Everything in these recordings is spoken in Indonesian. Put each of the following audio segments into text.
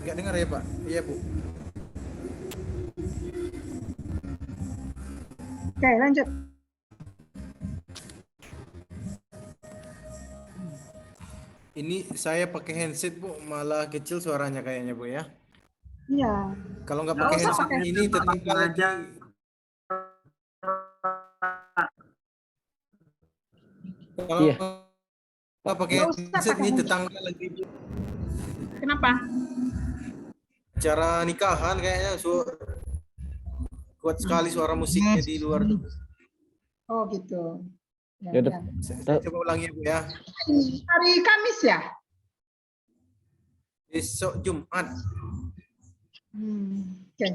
Nggak dengar ya Pak? Iya Bu. Oke, lanjut. Ini saya pakai handset Bu, malah kecil suaranya kayaknya Bu ya. Iya. Kalau nggak Nggak pakai usah handset pakai. ini tetangga lagi. Kalau Iya. nggak pakai Nggak usah handset pakai ini handset. tetangga lagi Kenapa? acara nikahan kayaknya kuat sekali suara musiknya di luar tuh. Oh gitu. Ya, Ya udah. ya. Saya coba ulangi Bu ya. Hari Kamis ya? Besok Jumat. Oke.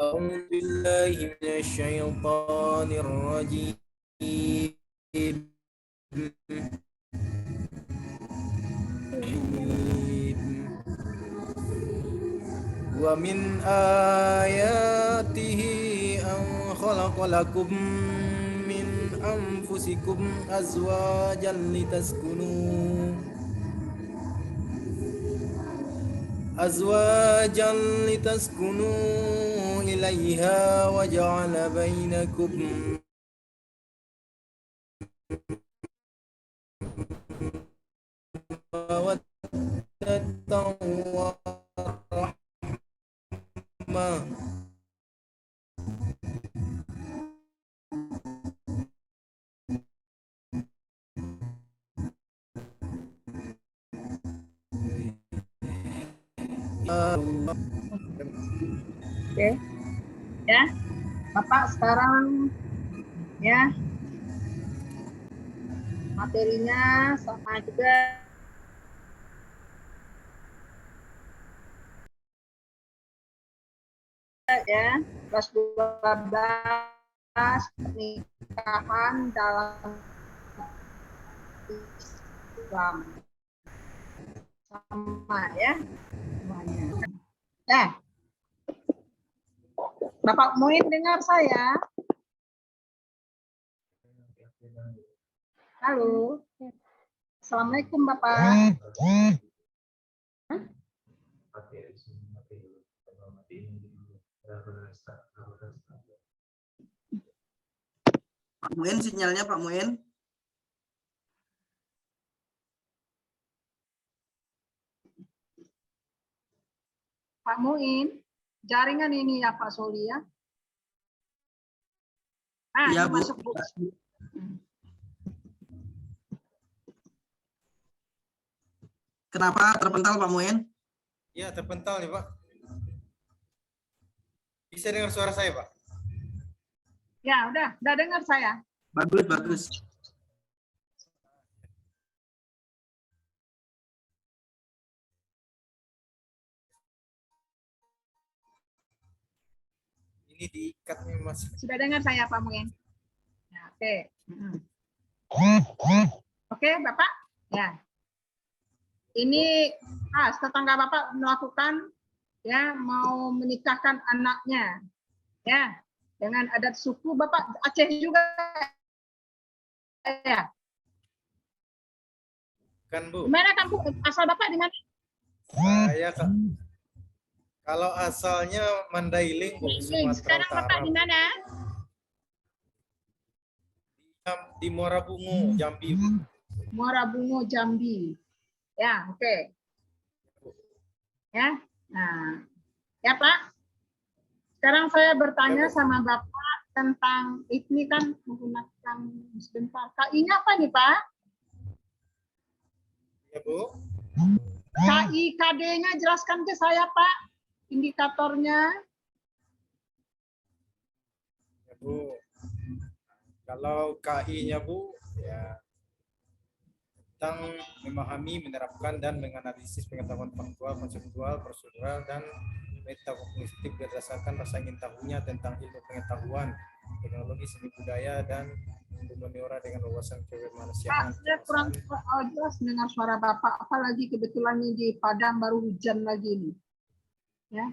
أعوذ بالله من الشيطان الرجيم ومن آياته أن خلق لكم من أنفسكم أزواجا لتسكنوا إليها وجعل بينكم مودة ورحمة Oke. Ya. Bapak sekarang ya materinya sama juga ya, kelas 12 pernikahan dalam Islam. Sama ya semuanya. Ya. Bapak Muin dengar saya? Halo. Assalamualaikum Bapak. Pak Muin, sinyalnya Pak Muin. Pak Muin, jaringan ini ya Pak Soli ya. Iya, Bu. Masuk Bu. Kenapa terpental Pak Muin? Ya terpental nih Pak. Bisa dengar suara saya Pak? Ya udah dengar saya. Bagus, bagus. Ini diikat nih Mas. Sudah dengar saya Pak Muin? Ya, oke. Oke Bapak. Ya. Ini tetangga Bapak melakukan ya mau menikahkan anaknya ya dengan adat suku. Bapak Aceh juga ya. Kan Bu? Gimana kampung asal Bapak di mana? Saya kalau asalnya Mandailing Bu, Sumatera Sekarang Utara. Bapak di mana? Di Muara Bungu, Jambi. Muara Bungu, Jambi. Ya, oke. Ya. Nah, ya Pak. Sekarang saya bertanya sama Bapak tentang ini kan menggunakan sebentar. KI-nya apa nih Pak? Ya Bu. KI, KD-nya jelaskan ke saya Pak. Indikatornya. Ya Bu. Kalau KI-nya Bu, ya tentang memahami, menerapkan, dan menganalisis pengetahuan faktual, konseptual, prosedural, dan metakognitif berdasarkan rasa ingin tahunya tentang ilmu pengetahuan, teknologi, seni budaya, dan humaniora dengan wawasan kemanusiaan. Pak, saya kurang jelas dengar suara Bapak, apalagi kebetulan ini di Padang baru hujan lagi nih. Ya.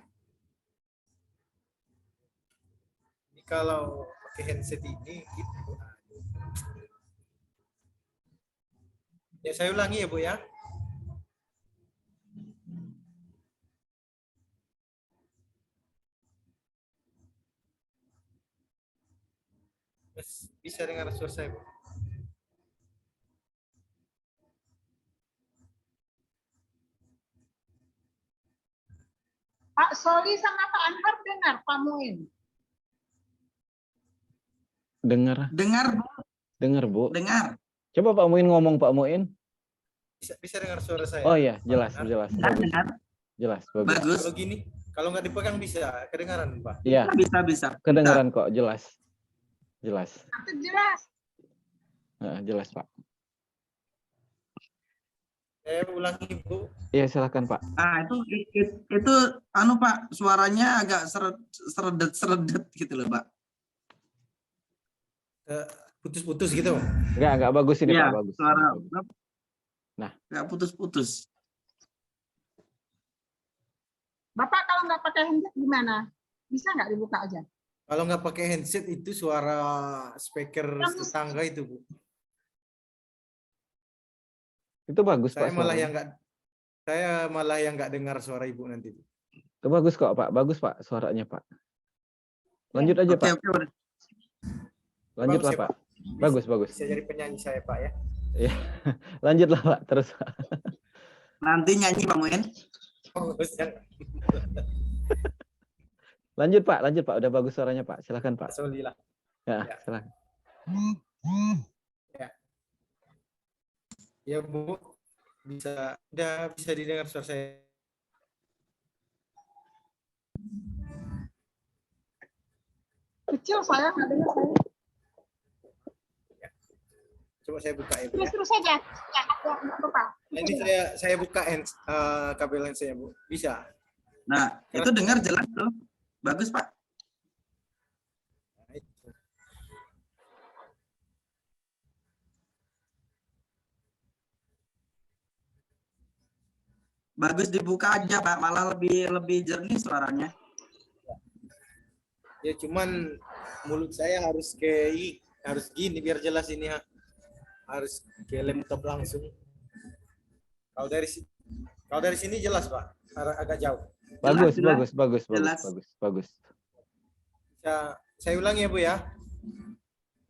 Ini kalau pakai handset ini gitu. Ya, saya ulangi ya, Bu ya. Bisa dengar suara saya, Bu? Pak Soli sama Pak Anwar dengar Pak Muin. Dengar, Dengar, Bu. dengar Bu. Dengar. Coba Pak Muin ngomong, Pak Muin. Bisa dengar suara saya? Oh iya, jelas, Pak? jelas, Dengar, bagus, dengar. jelas, bagus. Bagus. Kalau gini, kalau nggak dipegang bisa kedengaran, Pak. Iya, Bisa. kedengaran kok, jelas, jelas, Itu jelas. jelas Pak. Saya ulangi, Bu. Iya, silakan Pak. Ah, itu anu Pak, suaranya agak seredet gitu loh, Pak. Putus-putus gitu. Enggak bagus ini Iya, Pak, bagus. suara Nah. nggak putus-putus. Bapak kalau nggak pakai handset gimana? Bisa nggak dibuka aja? Kalau nggak pakai headset itu suara speaker tetangga itu, Bu. Itu bagus Saya Pak. malah yang nggak dengar suara Ibu nanti, Bu. Itu bagus kok Pak, bagus Pak suaranya Pak. Lanjut aja Oke, Pak, oke. lanjutlah Bagus ya, Pak. Bagus, bagus. Bisa jadi penyanyi saya, Pak ya. Iya, lanjutlah Pak, terus Pak. Nanti nyanyi Pak Muin. Lanjut Pak, udah bagus suaranya Pak. Silakan Pak. Alhamdulillah. Ya, Ya. silakan. Ya, Bu. Udah bisa didengar suara saya. Kecil saya nggak dengar saya. Coba saya buka ya, Bu. Ya. Terus saja. Ya, Bapak. Nah, ini saya buka kabel lensanya, Bu. Bisa. Nah, itu dengar jelas tuh. Bagus, Pak. Nah, itu. Bagus dibuka aja, Pak. Malah lebih jernih suaranya. Ya, cuman mulut saya harus gini biar jelas ini, ha. Harus ke laptop langsung. Kalau dari sini jelas, Pak. Agak jauh. Bagus, Jelas. bagus. Jelas. Bisa saya ulangi ya, Bu ya.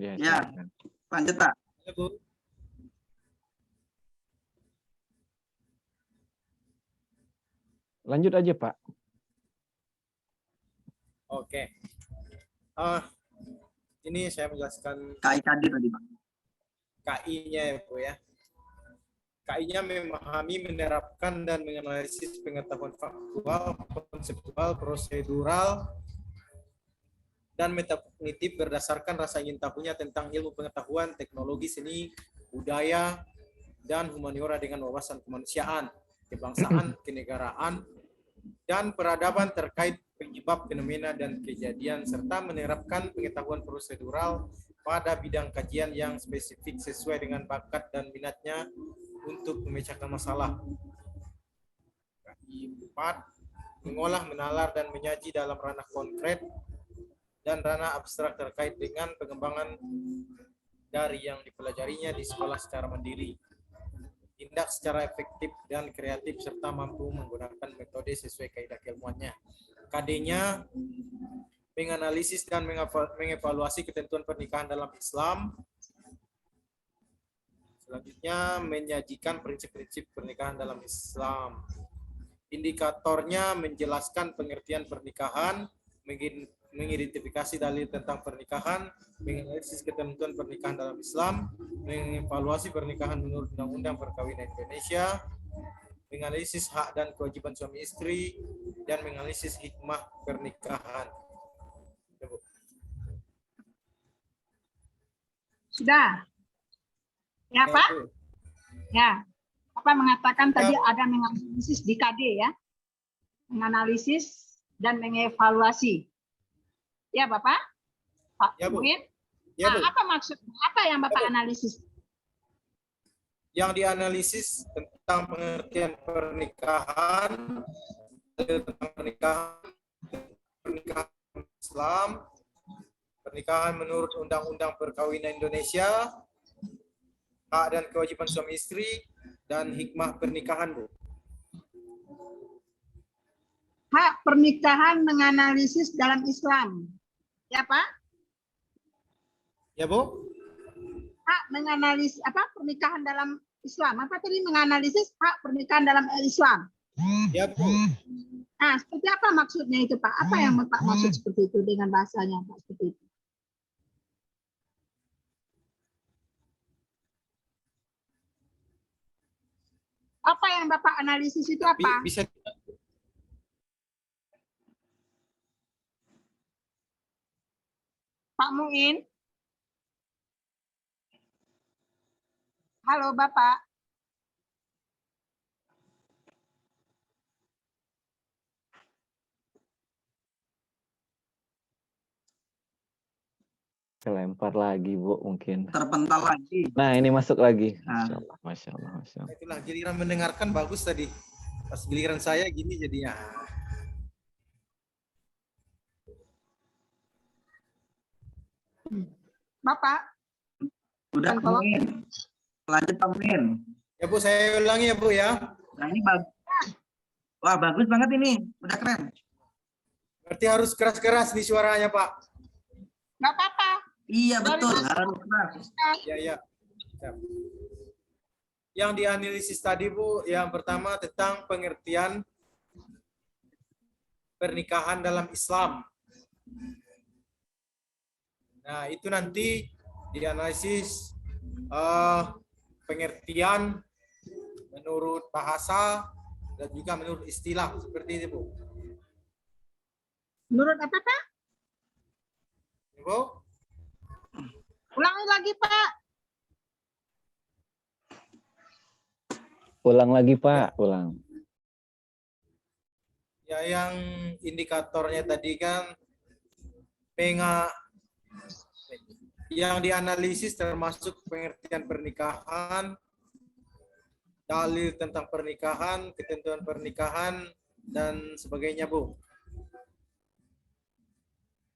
Ya, Ya. silakan. Lanjut, Pak. Ya, Bu. Lanjut aja Pak. Oke. Ini saya menjelaskan KIKD tadi, Pak. KI-nya ya, Bu ya. KI-nya memahami, menerapkan, dan menganalisis pengetahuan faktual, konseptual, prosedural, dan metakognitif berdasarkan rasa ingin tahunya tentang ilmu pengetahuan, teknologi, seni, budaya, dan humaniora dengan wawasan kemanusiaan, kebangsaan, kenegaraan, dan peradaban terkait penyebab fenomena dan kejadian, serta menerapkan pengetahuan prosedural pada bidang kajian yang spesifik sesuai dengan bakat dan minatnya untuk memecahkan masalah. 4. Mengolah, menalar, dan menyaji dalam ranah konkret dan ranah abstrak terkait dengan pengembangan dari yang dipelajarinya di sekolah secara mandiri. Tindak secara efektif dan kreatif serta mampu menggunakan metode sesuai kaidah keilmuannya. KD-nya menganalisis dan mengevaluasi ketentuan pernikahan dalam Islam. Selanjutnya menyajikan prinsip-prinsip pernikahan dalam Islam. Indikatornya menjelaskan pengertian pernikahan, mengidentifikasi dalil tentang pernikahan, menganalisis ketentuan pernikahan dalam Islam, mengevaluasi pernikahan menurut Undang-Undang Perkawinan Indonesia, menganalisis hak dan kewajiban suami istri, dan menganalisis hikmah pernikahan. Sudah. Ya, Pak? Ya. Bapak mengatakan tadi ada menganalisis di KD ya. Menganalisis dan mengevaluasi. Ya, Bapak? Pak Ya, Bu. Muin? Ya, Nah, Bu. apa maksudnya? Apa yang Bapak analisis? Yang dianalisis tentang pengertian pernikahan, tentang pernikahan Islam, pernikahan menurut Undang-Undang Perkawinan Indonesia, hak dan kewajiban suami istri, dan hikmah pernikahan, Bu. Hak pernikahan menganalisis dalam Islam. Ya, Pak? Ya, Bu? Hak menganalisis pernikahan dalam Islam. Apa tadi menganalisis hak pernikahan dalam Islam? Ya, Bu. Nah, seperti apa maksudnya itu, Pak? Apa yang Bapak maksud seperti itu dengan bahasanya, Pak, seperti itu? Apa yang Bapak analisis itu apa? Bisa Pak Muin? Halo, Bapak. Kelempar lagi, Bu, mungkin. Terpental lagi. Nah, ini masuk lagi. Nah. Masya Allah, Masya Allah, Masya Allah. itulah giliran mendengarkan bagus tadi. Pas giliran saya gini jadinya. Bapak, Udah Kan kalau- Min. Lanjut Pak Min. Ya, Bu, saya ulangi ya, Bu ya. Nah ini bagus. Wah bagus banget ini. Udah keren. Berarti harus keras-keras nih suaranya, Pak. nggak apa-apa. Iya Dari betul. Mas- Harus keras. Ya, ya. Siap. Yang dianalisis tadi, Bu, yang pertama tentang pengertian pernikahan dalam Islam. Nah, itu nanti dianalisis pengertian menurut bahasa dan juga menurut istilah seperti itu, Bu. Menurut apa, Pak? Bu, Ulangi lagi, Pak. Ulang lagi, Pak. Ulang. ya yang indikatornya tadi kan yang dianalisis termasuk pengertian pernikahan, dalil tentang pernikahan, ketentuan pernikahan, dan sebagainya, Bu.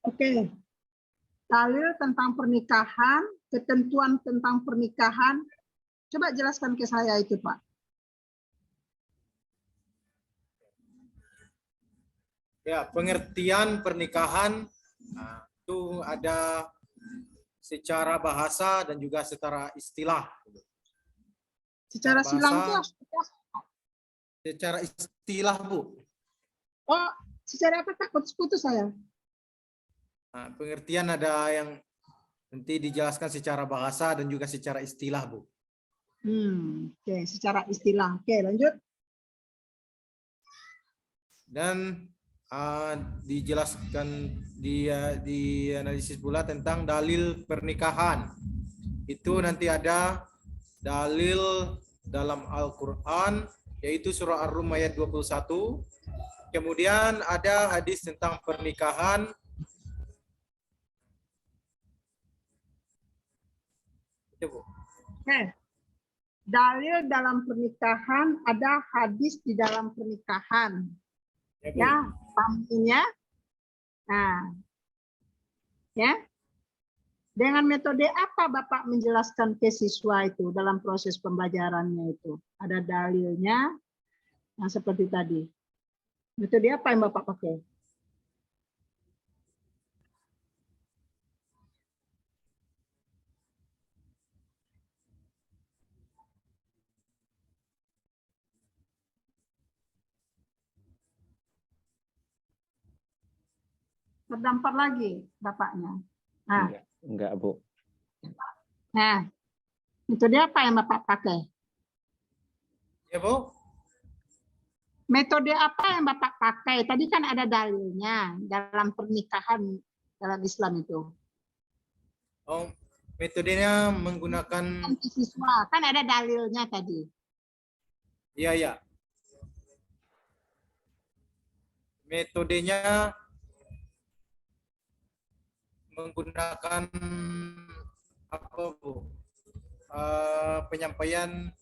Oke. Dalil tentang pernikahan, ketentuan tentang pernikahan. Coba jelaskan ke saya itu, Pak. Ya, pengertian pernikahan nah, itu ada secara bahasa dan juga secara istilah. Secara Bahasa- silang itu seperti apa? Secara istilah, Bu. Oh, secara apa, Pak? Putus-putus saya. Nah, pengertian ada yang nanti dijelaskan secara bahasa dan juga secara istilah, Bu. Oke, secara istilah. Oke, lanjut. Dan dijelaskan dianalisis pula tentang dalil pernikahan. Itu nanti ada dalil dalam Al-Qur'an yaitu surah Ar-Rum ayat 21. Kemudian ada hadis tentang pernikahan. Itu, Bu. Oke. Dalil dalam pernikahan, ada hadis di dalam pernikahan. Ya, Bu. Ya, paham ini ya? Nah, ya. Dengan metode apa Bapak menjelaskan ke siswa itu dalam proses pembelajarannya itu? Ada dalilnya, nah seperti tadi. Metode apa yang Bapak pakai? Terdampar lagi Bapaknya. Nah, Enggak, Bu. nah, metode apa yang Bapak pakai? Ya, Bu. Metode apa yang Bapak pakai? Tadi kan ada dalilnya dalam pernikahan dalam Islam itu. Oh, metodenya menggunakan Kan ke siswa, kan ada dalilnya tadi. ya. Metodenya menggunakan apa, Bu? Penyampaian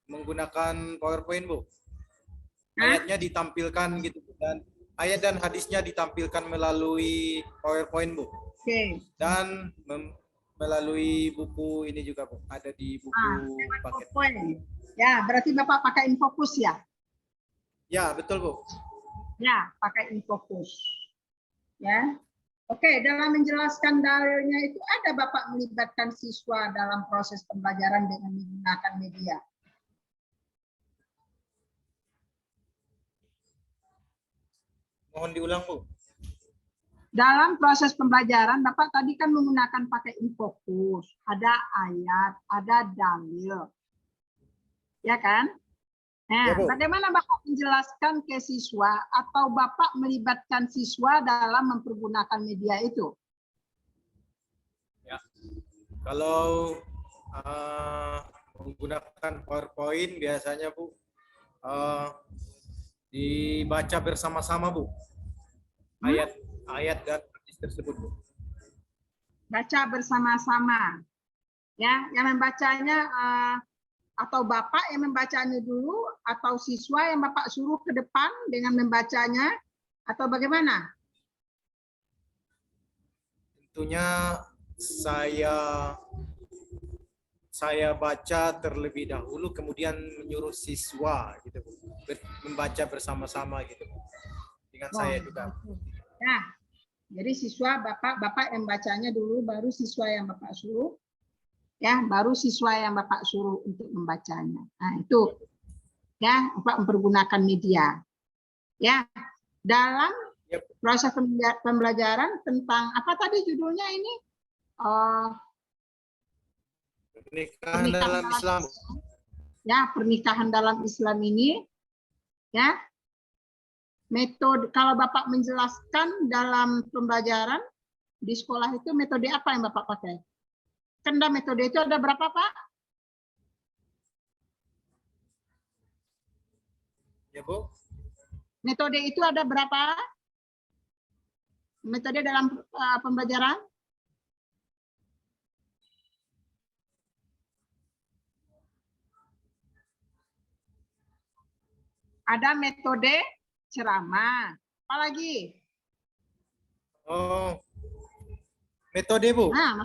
menggunakan PowerPoint, Bu. Ayatnya ditampilkan gitu dan ayat dan hadisnya ditampilkan melalui PowerPoint, Bu. Oke. Dan melalui buku ini juga, Bu. Ada di buku paket. PowerPoint. Ya, berarti Bapak pakai Infocus ya? Ya, betul, Bu. Ya, pakai Infocus. Ya. Oke, dalam menjelaskan dalilnya itu ada Bapak melibatkan siswa dalam proses pembelajaran dengan menggunakan media. Mohon diulang, Bu. Dalam proses pembelajaran, Bapak tadi kan menggunakan pakai Infocus, ada ayat, ada dalil. Ya kan? Nah, Ya, Bu. bagaimana Bapak menjelaskan ke siswa atau Bapak melibatkan siswa dalam mempergunakan media itu? Ya. Kalau menggunakan PowerPoint biasanya, Bu, dibaca bersama-sama, Bu. Ayat dan hadis tersebut, Bu. Baca bersama-sama. Ya, yang membacanya atau Bapak yang membacanya dulu atau siswa yang Bapak suruh ke depan dengan membacanya atau bagaimana? Tentunya saya baca terlebih dahulu, kemudian menyuruh siswa gitu, Bu, membaca bersama-sama gitu, Bu, dengan saya juga. Nah, jadi siswa Bapak yang bacanya dulu, baru siswa yang Bapak suruh, ya, baru siswa yang Bapak suruh untuk membacanya. Nah, itu ya, Bapak mempergunakan media. Ya, dalam proses pembelajaran tentang apa tadi judulnya ini? Pernikahan dalam Islam. Ya, pernikahan dalam Islam ini, ya, metode kalau Bapak menjelaskan dalam pembelajaran di sekolah itu metode apa yang Bapak pakai? Kenda metode itu ada berapa, Pak? Ya, Bu. Metode itu ada berapa? Metode dalam pembelajaran? Ada metode ceramah. Apalagi? Oh, metode, Bu. Nah,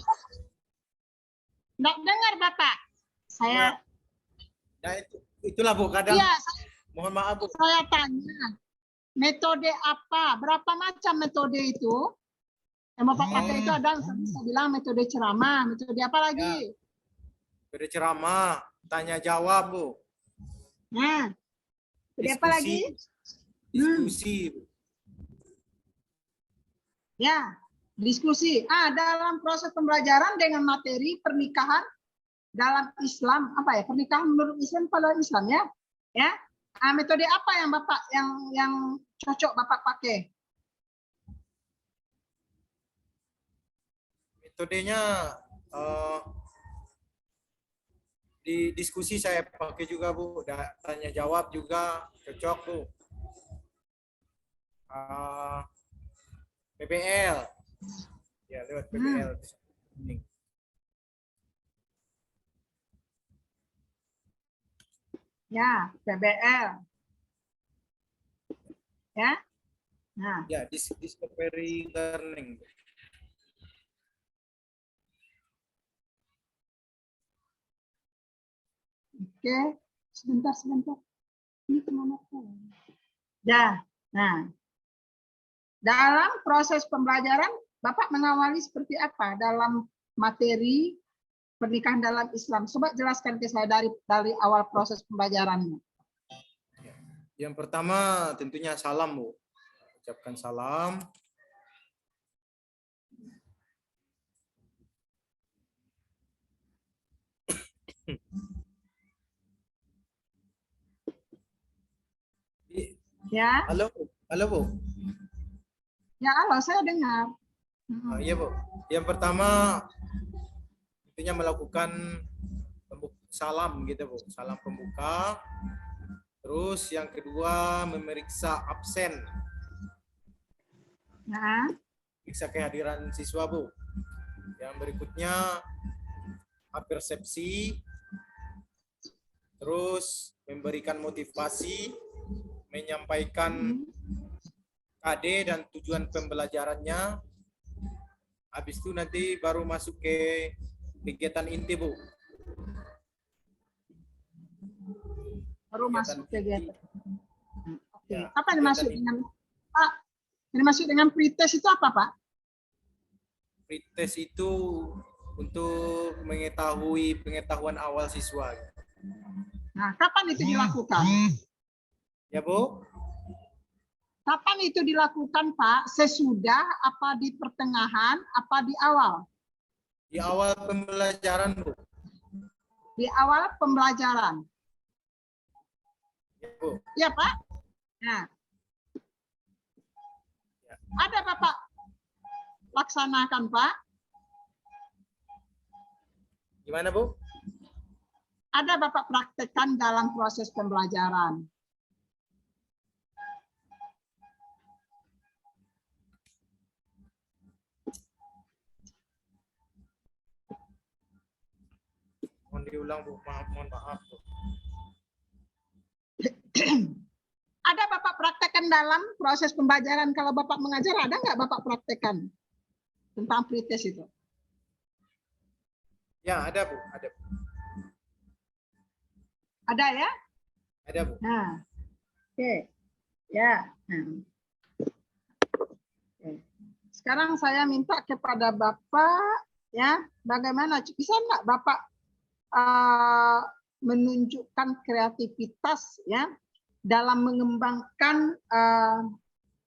nggak dengar Bapak. Saya. Nah, itulah, Bu. Kadang. Iya, Mohon maaf, Bu. Saya tanya, metode apa? Berapa macam metode itu? Yang Bapak pakai itu ada, saya bilang metode ceramah. Metode apa lagi? Metode ceramah, tanya jawab, Bu. Nah, metode apa lagi? Diskusi. Ya, diskusi. Dalam proses pembelajaran dengan materi pernikahan dalam Islam, apa ya? Pernikahan menurut Islam pada Islam ya. Ya. Metode apa yang Bapak yang cocok Bapak pakai? Metodenya di diskusi saya pakai juga, Bu. Tanya jawab juga cocok, Bu. PBL. Ya, lewat PBL. Ya, PBL. Ya. Nah. Ya, discovery learning. Oke, sebentar. Ini kemana? Ya, nah. Dalam proses pembelajaran, Bapak mengawali seperti apa dalam materi pernikahan dalam Islam? Coba jelaskan ke saya dari awal proses pembelajarannya. Yang pertama tentunya salam, Bu. Ucapkan salam. Ya. Halo, Bu. Ya, halo, saya dengar. Iya, Bu. Yang pertama tentunya melakukan salam gitu, Bu. Salam pembuka. Terus yang kedua memeriksa absen. Nah. Periksa kehadiran siswa, Bu. Yang berikutnya persepsi. Terus memberikan motivasi, menyampaikan KD dan tujuan pembelajarannya. habis itu nanti baru masuk ke kegiatan inti, Bu. Baru Kegiatan masuk inti. kegiatan. Oke. Ya, Apa yang dimaksud kegiatan dengan Pak? Yang dimaksud dengan pretest itu apa, Pak? Pretest itu untuk mengetahui pengetahuan awal siswa. Nah, kapan itu dilakukan? Ya, Bu? Kapan itu dilakukan, Pak? Sesudah, apa di pertengahan, apa di awal? Di awal pembelajaran, Bu. Di awal pembelajaran. Ya, Bu. Iya, Pak? Nah. Ada Bapak laksanakan, Pak? Gimana, Bu? Ada Bapak praktekkan dalam proses pembelajaran? Mohon diulang, Bu. Mohon maaf, Bu. Ada Bapak praktekkan dalam proses pembelajaran kalau Bapak mengajar, ada nggak Bapak praktekkan tentang pretest itu? Ya, ada, Bu. Ada. Ada ya? Ada, Bu. Nah, oke. Ya. Nah. Oke. Sekarang saya minta kepada Bapak, ya, bagaimana bisa nggak Bapak menunjukkan kreativitas, ya, dalam mengembangkan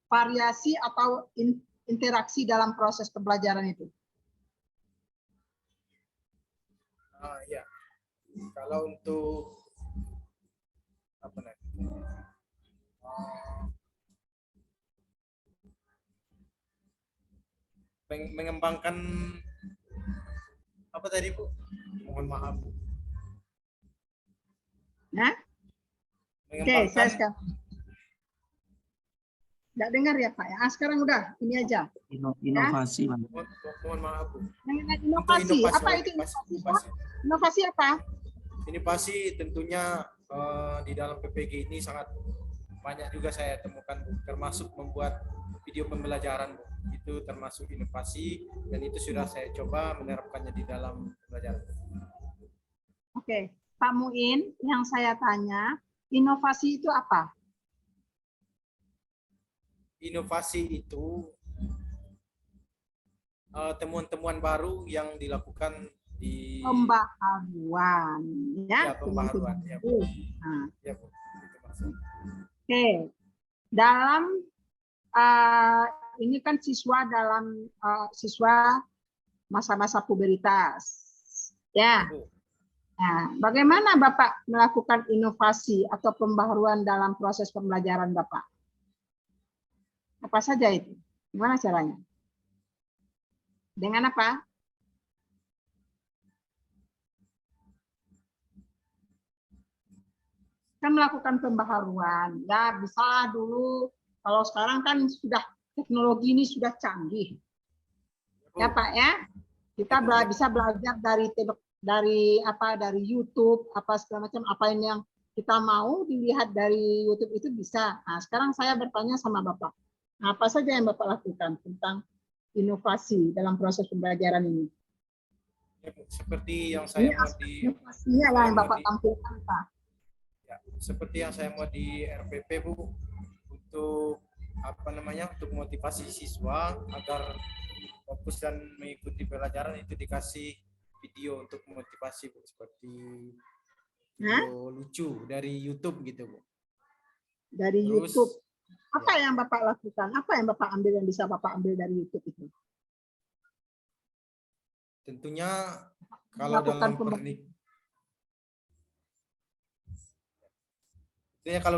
variasi atau interaksi dalam proses pembelajaran itu? Ya. Kalau untuk apa nanti? Mengembangkan apa tadi, Bu? Mohon maaf, Bu. Nah, oke, saya sekarang nggak dengar ya Pak ya. Sekarang udah, ini aja. Inovasi, Pak. Mohon maaf, Bu. Mengenai inovasi, apa itu inovasi? Inovasi apa? Inovasi tentunya di dalam PPG ini sangat banyak juga saya temukan, Bu. Termasuk membuat video pembelajaran, Bu. Itu termasuk inovasi dan itu sudah saya coba menerapkannya di dalam pembelajaran. Oke, Pak Muin, yang saya tanya, inovasi itu apa? Inovasi itu temuan-temuan baru yang dilakukan di Pembaharuan, ya. pembaharuan. Ya, Bu. Nah. Ya, Bu. Itu maksud. Oke, dalam ini kan siswa dalam siswa masa-masa puberitas, ya. Bu. Nah, bagaimana Bapak melakukan inovasi atau pembaharuan dalam proses pembelajaran Bapak? Apa saja itu? Gimana caranya? Dengan apa? Kan melakukan pembaharuan. Ya, bisa dulu. Kalau sekarang kan sudah teknologi ini sudah canggih. Ya, Pak ya. Kita bisa belajar dari YouTube, apa segala macam, apa yang kita mau dilihat dari YouTube itu bisa. Nah, sekarang saya bertanya sama Bapak. Apa saja yang Bapak lakukan tentang inovasi dalam proses pembelajaran ini? Ya, Bu. Seperti yang saya mau di inovasinya lah yang Bapak tampilkan, Pak. Ya, seperti yang saya mau di RPP, Bu, untuk apa namanya, untuk motivasi siswa agar fokus dan mengikuti pelajaran itu dikasih video untuk motivasi, Bu, seperti video lucu dari YouTube gitu, Bu. Dari Terus, YouTube. Apa yang Bapak lakukan? Apa yang Bapak ambil yang bisa Bapak ambil dari YouTube itu? tentunya kalau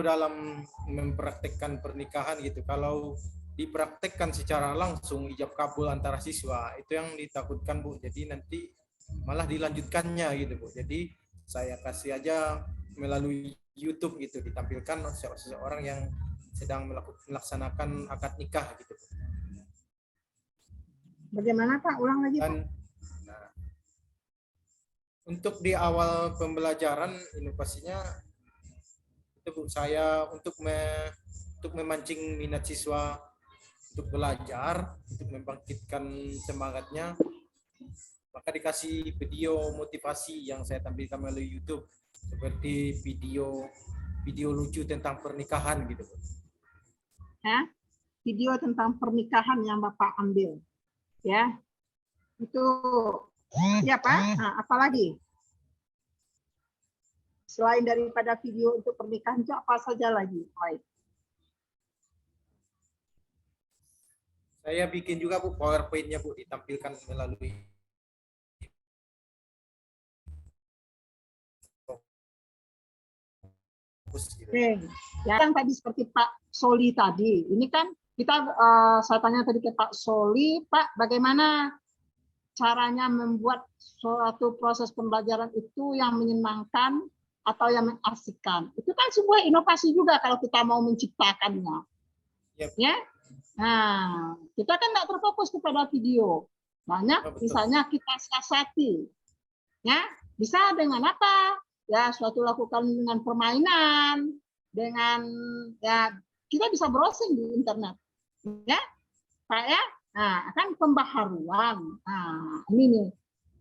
dalam mempraktekkan pernikahan gitu, kalau dipraktekkan secara langsung ijab kabul antara siswa, itu yang ditakutkan, Bu. Jadi nanti malah dilanjutkannya gitu, Bu. Jadi saya kasih aja melalui YouTube gitu, ditampilkan seseorang yang sedang melaksanakan akad nikah gitu. Bagaimana Pak? Ulang lagi Pak. Nah, untuk di awal pembelajaran inovasinya itu, Bu, saya untuk memancing minat siswa untuk belajar, untuk membangkitkan semangatnya, maka dikasih video motivasi yang saya tampilkan melalui YouTube, seperti video lucu tentang pernikahan gitu. Ya, video tentang pernikahan yang Bapak ambil, ya, itu, ya Pak. Nah, apalagi selain daripada video untuk pernikahan itu apa saja lagi? Baik. Saya bikin juga Bu PowerPoint-nya Bu, ditampilkan melalui gitu. Oke, ya kan tadi seperti Pak Soli tadi. Ini kan kita saya tanya tadi ke Pak Soli, Pak, bagaimana caranya membuat suatu proses pembelajaran itu yang menyenangkan atau yang mengasihkan? Itu kan sebuah inovasi juga kalau kita mau menciptakannya. Yep. Ya. Nah, kita kan nggak terfokus kepada video. Banyak misalnya kita siasati. Ya, bisa dengan apa? Ya, suatu lakukan dengan permainan, dengan ya kita bisa browsing di internet. Ya. Pak ya. Nah, kan pembaharuan. Nah, ini nih.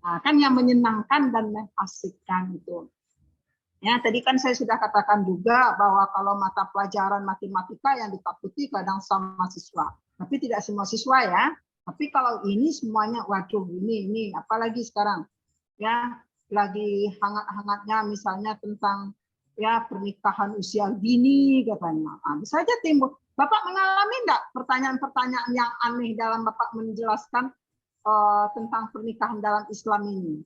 Nah, kan yang menyenangkan dan mengasihkan itu. Ya, tadi kan saya sudah katakan juga bahwa kalau mata pelajaran matematika yang ditakuti kadang sama siswa, tapi tidak semua siswa ya. Tapi kalau ini semuanya, waduh, ini apalagi sekarang ya lagi hangat-hangatnya misalnya tentang ya pernikahan usia dini katanya. Nah, bisa aja timbul. Bapak mengalami enggak pertanyaan-pertanyaan yang aneh dalam Bapak menjelaskan tentang pernikahan dalam Islam ini?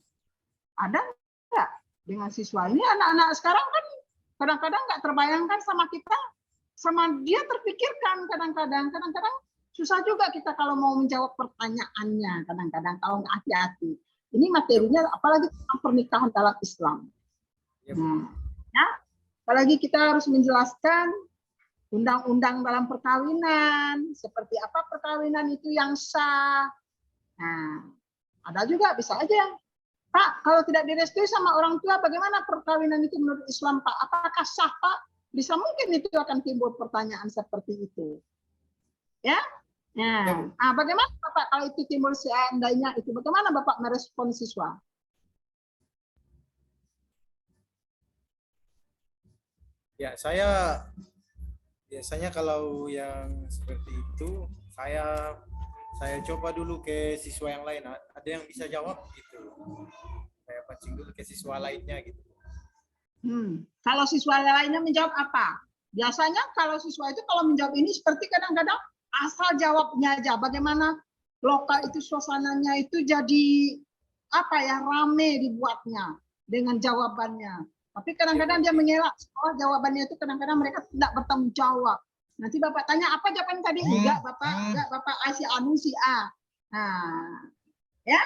Ada enggak dengan siswa ini? Anak-anak sekarang kan kadang-kadang nggak terbayangkan sama kita, sama dia terpikirkan kadang-kadang susah juga kita kalau mau menjawab pertanyaannya kadang-kadang kalau nggak hati-hati. Ini materinya apalagi tentang pernikahan dalam Islam. Nah, ya, apalagi kita harus menjelaskan undang-undang dalam perkawinan, seperti apa perkawinan itu yang sah. Nah, ada juga bisa aja, Pak, kalau tidak direstui sama orang tua, bagaimana perkawinan itu menurut Islam, Pak? Apakah sah, Pak? Bisa mungkin itu akan timbul pertanyaan seperti itu. Ya? Nah, bagaimana Bapak kalau itu timbul seandainya itu? Bagaimana Bapak merespon siswa? Ya, saya biasanya kalau yang seperti itu, saya coba dulu ke siswa yang lain. Ada yang bisa jawab gitu. Saya pancing dulu ke siswa lainnya gitu. Kalau siswa lainnya menjawab apa? Biasanya kalau siswa itu kalau menjawab ini seperti kadang-kadang asal jawabnya aja. Bagaimana lokal itu suasananya itu jadi apa ya, rame dibuatnya dengan jawabannya. Tapi kadang-kadang dia mengelak sekolah jawabannya itu kadang-kadang mereka tidak bertanggung jawab. Nanti Bapak tanya apa jawaban tadi? Enggak Bapak A si anu si A. Nah, ya.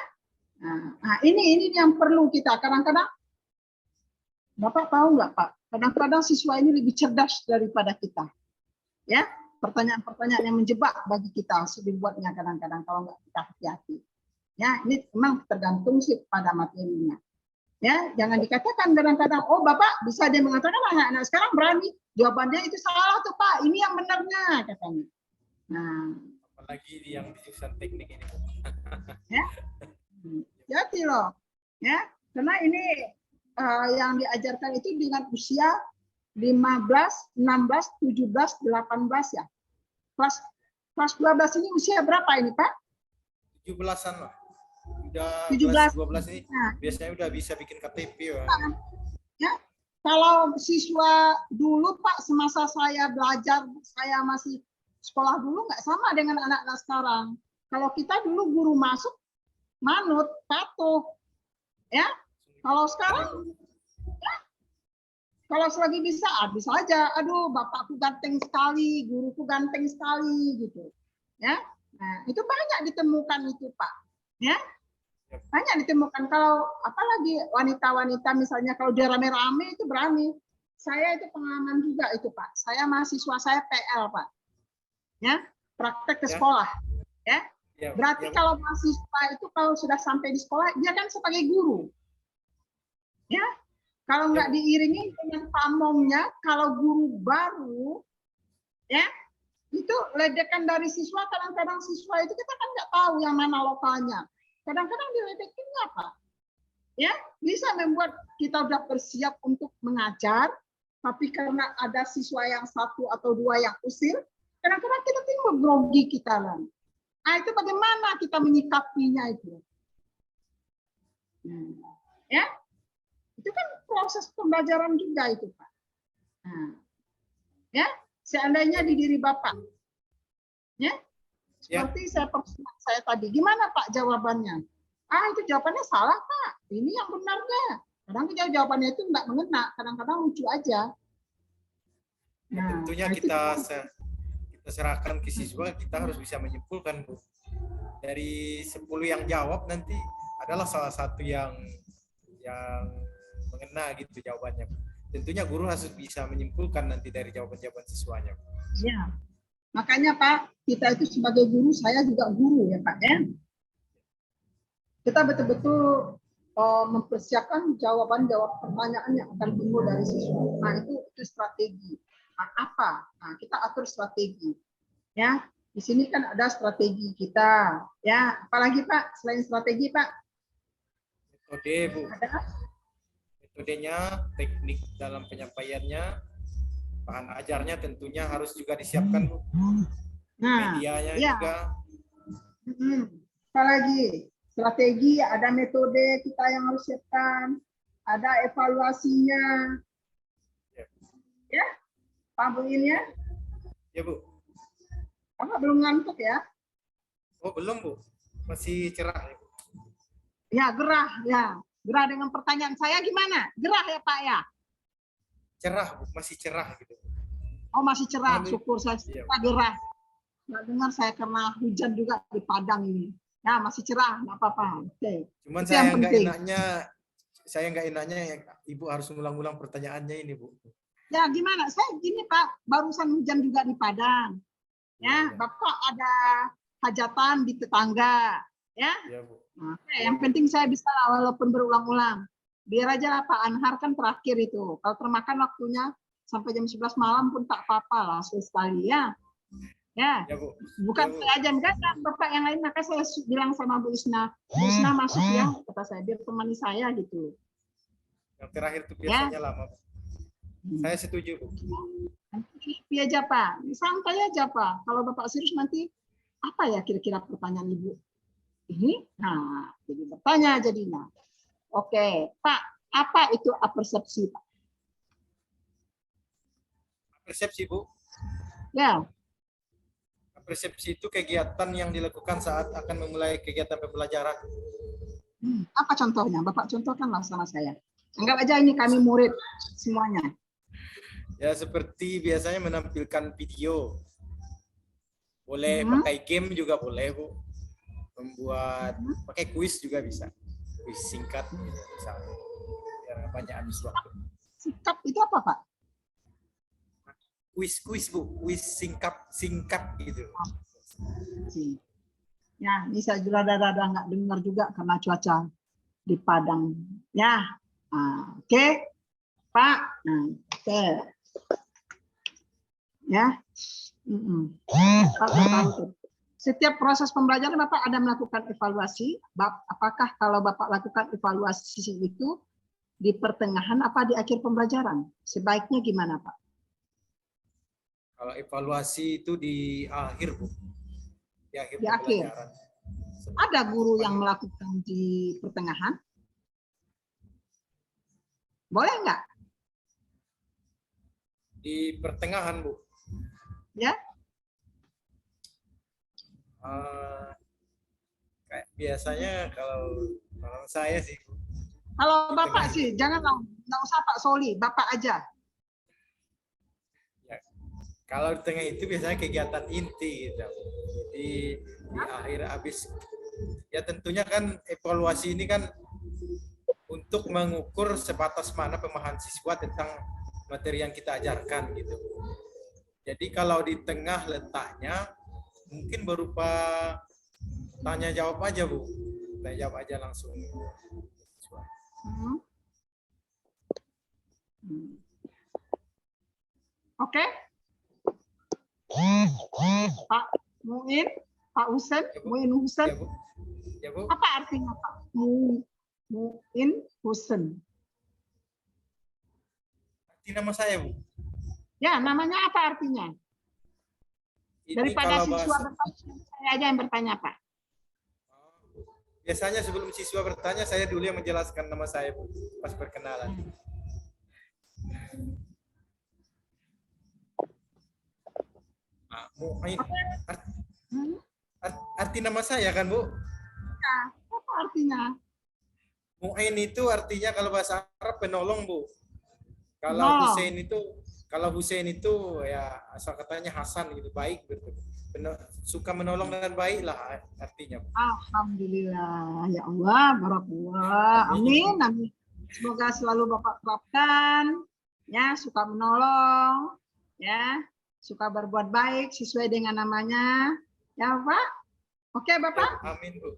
Nah, ini yang perlu kita kadang-kadang. Bapak tahu nggak Pak? Kadang-kadang siswa ini lebih cerdas daripada kita. Ya, pertanyaan-pertanyaan yang menjebak bagi kita dibuatnya kadang-kadang kalau nggak kita hati-hati. Ya, ini memang tergantung sih pada materinya. Ya, jangan dikatakan kadang-kadang, oh Bapak bisa dia mengatakan anak-anak sekarang berani, jawabannya itu salah tuh Pak, ini yang benarnya katanya. Nah, apalagi yang di jurusan teknik ini. Ya, jadi loh, ya, karena ini yang diajarkan itu dengan usia 15, 16, 17, 18 ya. Kelas 12 ini usia berapa ini Pak? 17-an lah. Udah 17. 12 ini Nah, biasanya udah bisa bikin KTP ya. Ya, kalau siswa dulu Pak, semasa saya belajar, saya masih sekolah dulu nggak sama dengan anak-anak sekarang. Kalau kita dulu guru masuk, manut, patuh. Ya, kalau sekarang, ya, kalau selagi bisa aja. Aduh, bapakku ganteng sekali, guruku ganteng sekali, gitu. Ya, nah itu banyak ditemukan itu Pak. Ya, banyak ditemukan. Kalau apalagi wanita-wanita misalnya kalau dia rame-rame itu berani. Saya itu pengalaman juga itu Pak. Saya mahasiswa saya PL Pak. Ya, praktek ke sekolah. Ya. Berarti kalau mahasiswa itu kalau sudah sampai di sekolah dia kan sebagai guru. Ya. Kalau nggak diiringi dengan pamongnya, kalau guru baru ya Itu ledekan dari siswa, kadang-kadang siswa itu kita kan nggak tahu yang mana lokalnya. Kadang-kadang diledekinnya apa? Ya, bisa membuat kita udah bersiap untuk mengajar, tapi karena ada siswa yang satu atau dua yang usir, kadang-kadang kita timbul grogi kita lah. Nah, itu bagaimana kita menyikapinya itu? Ya, itu kan proses pembelajaran juga itu, Pak. Nah, ya, seandainya di diri Bapak, ya, seperti saya tadi, gimana Pak jawabannya? Itu jawabannya salah Pak, ini yang benarnya. Kadang jawabannya itu enggak mengena, kadang-kadang lucu aja. Nah, tentunya kita serahkan ke siswa, kita harus bisa menyimpulkan, Bu. Dari 10 yang jawab nanti adalah salah satu yang mengena gitu jawabannya. Tentunya guru harus bisa menyimpulkan nanti dari jawaban-jawaban siswanya. Ya, makanya Pak, kita itu sebagai guru, saya juga guru ya Pak ya. Kita betul-betul mempersiapkan jawaban-jawab pertanyaan yang akan timbul dari siswa. Nah itu strategi. Nah, apa? Nah, kita atur strategi. Ya, di sini kan ada strategi kita. Ya, apalagi Pak selain strategi Pak? Metode, Bu. Ada? Metodenya, teknik dalam penyampaiannya, bahan ajarnya tentunya harus juga disiapkan, Bu. Nah, medianya ya. juga. Apalagi strategi, ada metode kita yang harus siapkan, ada evaluasinya. Ya, Pak Bu ini ya? Ya, Bu. Bapak belum ngantuk ya? Oh, belum, Bu. Masih cerah ya, Bu. Ya, gerah ya. Gerah dengan pertanyaan saya gimana? Gerah ya, Pak ya? Cerah, Bu. Masih cerah gitu. Oh, masih cerah. Syukur saya gerah. Nggak dengar saya karena hujan juga di Padang ini. Ya, masih cerah, nggak apa-apa. Oke. Cuman Itu saya yang nggak penting. enaknya Ibu harus ngulang-ulang pertanyaannya ini, Bu. Ya, gimana? Saya gini, Pak. Barusan hujan juga di Padang. Ya, Bapak ada hajatan di tetangga, ya. Ya, Bu. Nah, yang penting saya bisa walaupun berulang-ulang. Biar aja lah Pak Anhar kan terakhir itu. Kalau termakan waktunya sampai jam 11 malam pun tak apa-apa lah sekali ya. Ya. Ya, Bu. Bukan Ya, Bu. saya aja enggak Bapak yang lain, maka saya bilang sama Bu Isna masuk ya, kata saya biar temani saya gitu. Yang terakhir itu biasanya lama, Bu. Saya setuju, Bu. Nanti aja Pak, santai aja Pak. Kalau Bapak serius nanti apa ya kira-kira pertanyaan Ibu? Ini, nah, jadi bertanya jadinya. Oke, Pak, apa itu apersepsi, Pak? Persepsi, Bu. Ya. Persepsi itu kegiatan yang dilakukan saat akan memulai kegiatan pembelajaran. Apa contohnya? Bapak contohkanlah sama saya. Anggap aja ini kami murid semuanya. Ya, seperti biasanya menampilkan video. Boleh pakai game juga boleh, Bu. Membuat pakai kuis juga bisa. Kuis singkat misalnya. Biar banyak habis waktu. Sikap itu apa, Pak? Kuis, Bu. Kuis singkat gitu. Ya, ini saya juga rada-rada nggak dengar juga karena cuaca di Padang. Ya, oke, Pak. Oke. Ya. Setiap proses pembelajaran Bapak ada melakukan evaluasi. Apakah kalau Bapak lakukan evaluasi itu di pertengahan apa di akhir pembelajaran? Sebaiknya gimana, Pak? Kalau evaluasi itu di akhir, Bu. Di akhir Di akhir. Ada guru yang melakukan di pertengahan? Boleh nggak? Di pertengahan, Bu. Ya. Kayak biasanya kalau saya sih. Kalau Bapak sih, jangan nggak usah Pak Soli, Bapak aja. Ya, kalau di tengah itu biasanya kegiatan inti gitu. Jadi di akhir habis ya tentunya kan evaluasi ini kan untuk mengukur sebatas mana pemahaman siswa tentang materi yang kita ajarkan gitu. Jadi kalau di tengah letaknya mungkin berupa tanya jawab aja, Bu. Tanya jawab aja langsung. Oke. Pak Muin, Pak Husen, Ya, Bu. Muin Husen. Ya, Bu. Ya, Bu. Apa artinya Pak Muin Husen? Arti nama saya, Bu. Ya, namanya apa artinya? Ini Daripada kalau siswa bahasa, bertanya, saya aja yang bertanya, Pak. biasanya sebelum siswa bertanya, saya dulu yang menjelaskan nama saya, Bu, pas perkenalan. Mu'in. Hmm? Arti nama saya kan, Bu? Ya, apa artinya? Mu'in itu artinya kalau bahasa Arab penolong, Bu. Kalau Penolong. Hussein itu ya asal katanya Hasan gitu, baik gitu. Suka menolong dan baik lah artinya, Bu. Alhamdulillah, ya Allah, barakallah, amin, amin. Semoga selalu Bapak terapkan, ya, suka menolong, ya, suka berbuat baik sesuai dengan namanya, ya Pak. Oke, Bapak. Ya, amin, Bu.